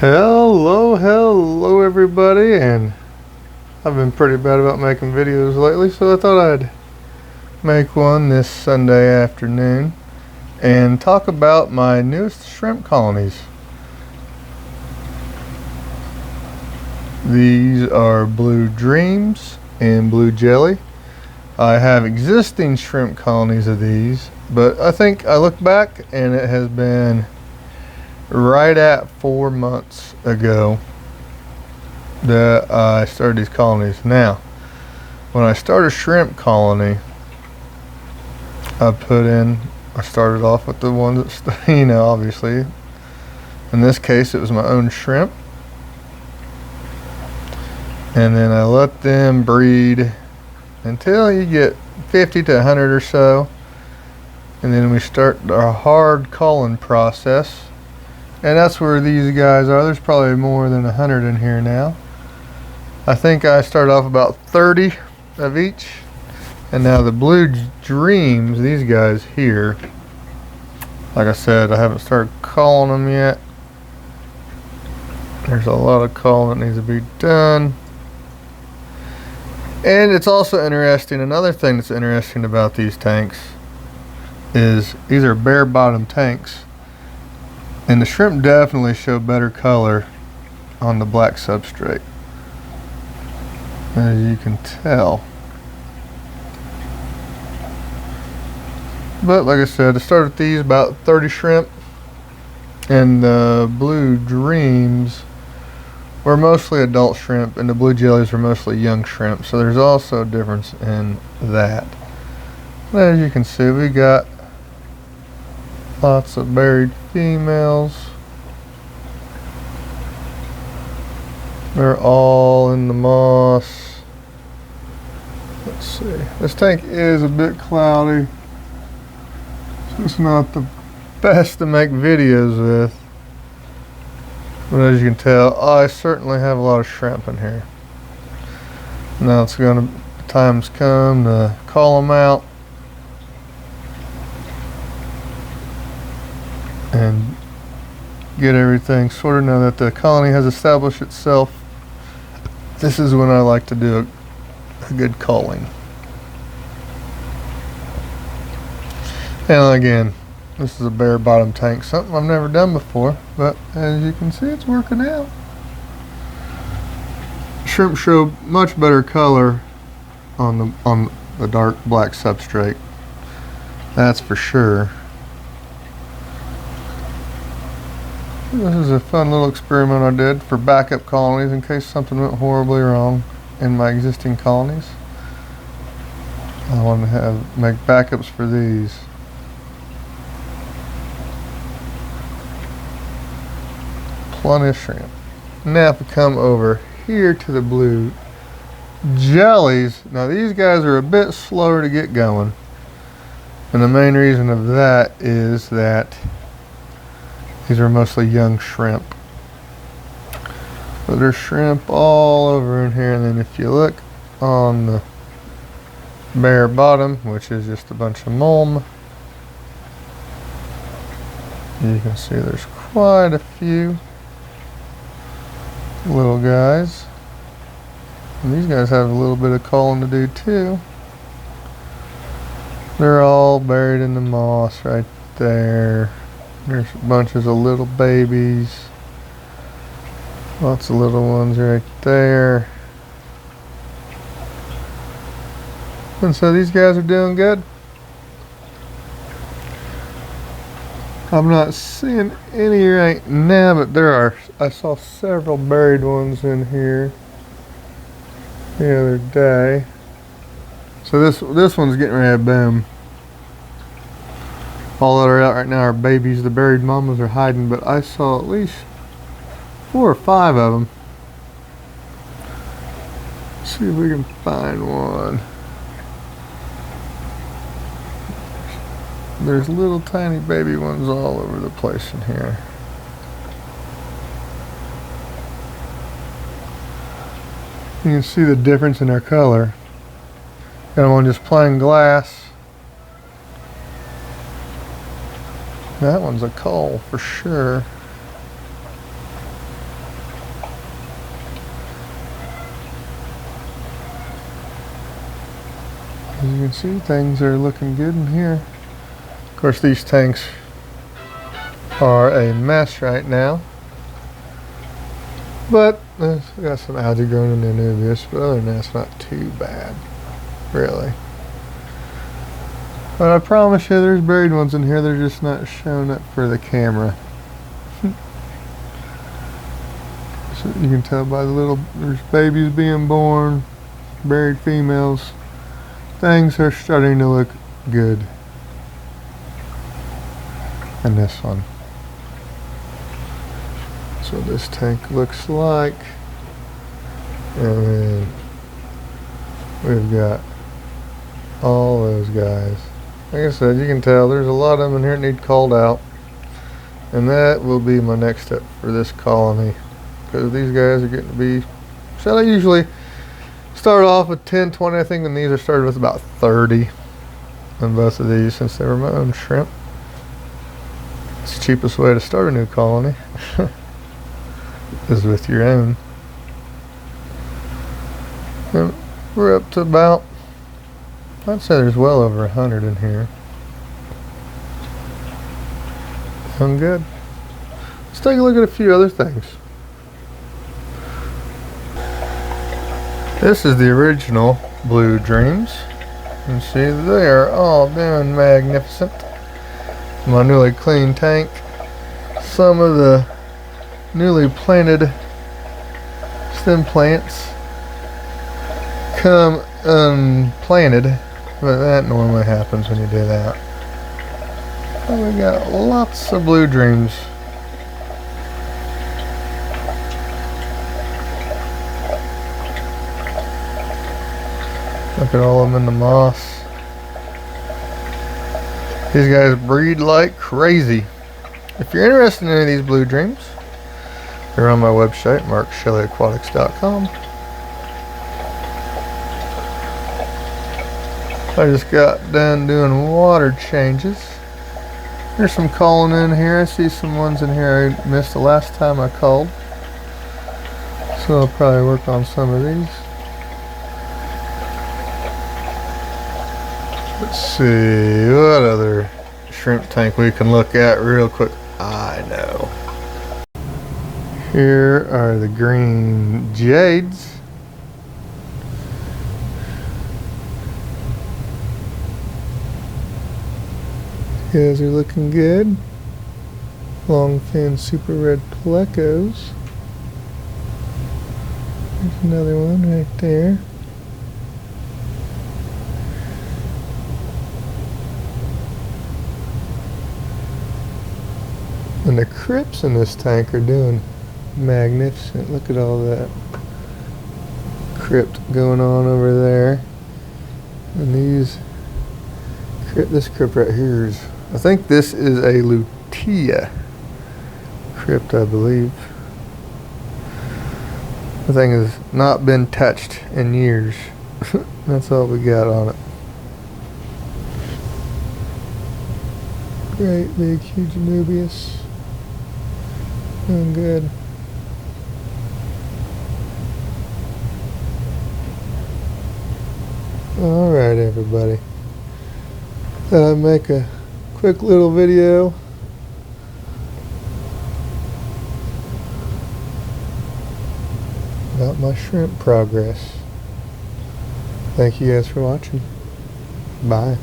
Hello everybody, and I've been pretty bad about making videos lately, so I thought I'd make one this Sunday afternoon and talk about my newest shrimp colonies. These are Blue Dreams and Blue Jelly. I have existing shrimp colonies of these, but I think I look back and it has been right at 4 months ago that I started these colonies. Now, when I start a shrimp colony, I started off with the ones that, obviously, in this case it was my own shrimp. And then I let them breed until you get 50 to 100 or so. And then we start our hard culling process. And that's where these guys are. There's probably more than 100 in here now. I think I started off about 30 of each. And now the Blue Dreams, these guys here, like I said, I haven't started culling them yet. There's a lot of culling that needs to be done. And it's also interesting, another thing that's interesting about these tanks is these are bare bottom tanks. And the shrimp definitely show better color on the black substrate, as you can tell. But like I said, I started with these about 30 shrimp, and the Blue Dreams were mostly adult shrimp, and the Blue Jellies were mostly young shrimp. So there's also a difference in that. But as you can see, we got lots of buried females. They're all in the moss. Let's see. This tank is a bit cloudy, so it's not the best to make videos with. But as you can tell, I certainly have a lot of shrimp in here. Now the time's come to call them out and get everything sorted. Now that the colony has established itself, this is when I like to do a good culling. And again, this is a bare bottom tank, something I've never done before, but as you can see, it's working out. Shrimp show much better color on the dark black substrate, that's for sure. This is a fun little experiment I did for backup colonies in case something went horribly wrong in my existing colonies. I want to make backups for these. Plenty of shrimp. Now if we come over here to the Blue Jellies, now these guys are a bit slower to get going. And the main reason of that is that these are mostly young shrimp. But there's shrimp all over in here, and then if you look on the bare bottom, which is just a bunch of mulm, you can see there's quite a few little guys. And these guys have a little bit of culling to do too. They're all buried in the moss right there. There's bunches of little babies. Lots of little ones right there. And so these guys are doing good. I'm not seeing any right now, but I saw several buried ones in here the other day. So this one's getting ready to boom. All that are out right now are babies. The buried mamas are hiding, but I saw at least 4 or 5 of them. Let's see if we can find one. There's little tiny baby ones all over the place in here. You can see the difference in their color. Got them on just plain glass. That one's a cull for sure. As you can see, things are looking good in here. Of course, these tanks are a mess right now, but we got some algae growing in there, nubius, but other than that, it's not too bad, really. But I promise you, there's buried ones in here. They're just not showing up for the camera. So you can tell by there's babies being born, buried females. Things are starting to look good. And this one. So this tank looks like. And then we've got all those guys. Like I said, you can tell there's a lot of them in here that need called out. And that will be my next step for this colony. Because these guys are getting to be, so I usually start off with 10, 20, I think, and these are started with about 30 on both of these since they were my own shrimp. It's the cheapest way to start a new colony is with your own. And we're up to about, I'd say there's well over 100 in here. Doing good. Let's take a look at a few other things. This is the original Blue Dreams. You can see they are all doing magnificent. My newly cleaned tank. Some of the newly planted stem plants come unplanted, but that normally happens when you do that. And we got lots of Blue Dreams. Look at all of them in the moss. These guys breed like crazy. If you're interested in any of these Blue Dreams, they're on my website, markshellyaquatics.com. I just got done doing water changes. There's some calling in here. I see some ones in here I missed the last time I called. So I'll probably work on some of these. Let's see what other shrimp tank we can look at real quick. I know. Here are the green jades. You guys are looking good. Long fin super red plecos. There's another one right there. And the crypts in this tank are doing magnificent. Look at all that crypt going on over there. And this crypt right here is, I think this is a lutea crypt, I believe. The thing has not been touched in years. That's all we got on it. Great big huge nubius. Doing good. Alright everybody. Thought I'd make a quick little video about my shrimp progress. Thank you guys for watching. Bye.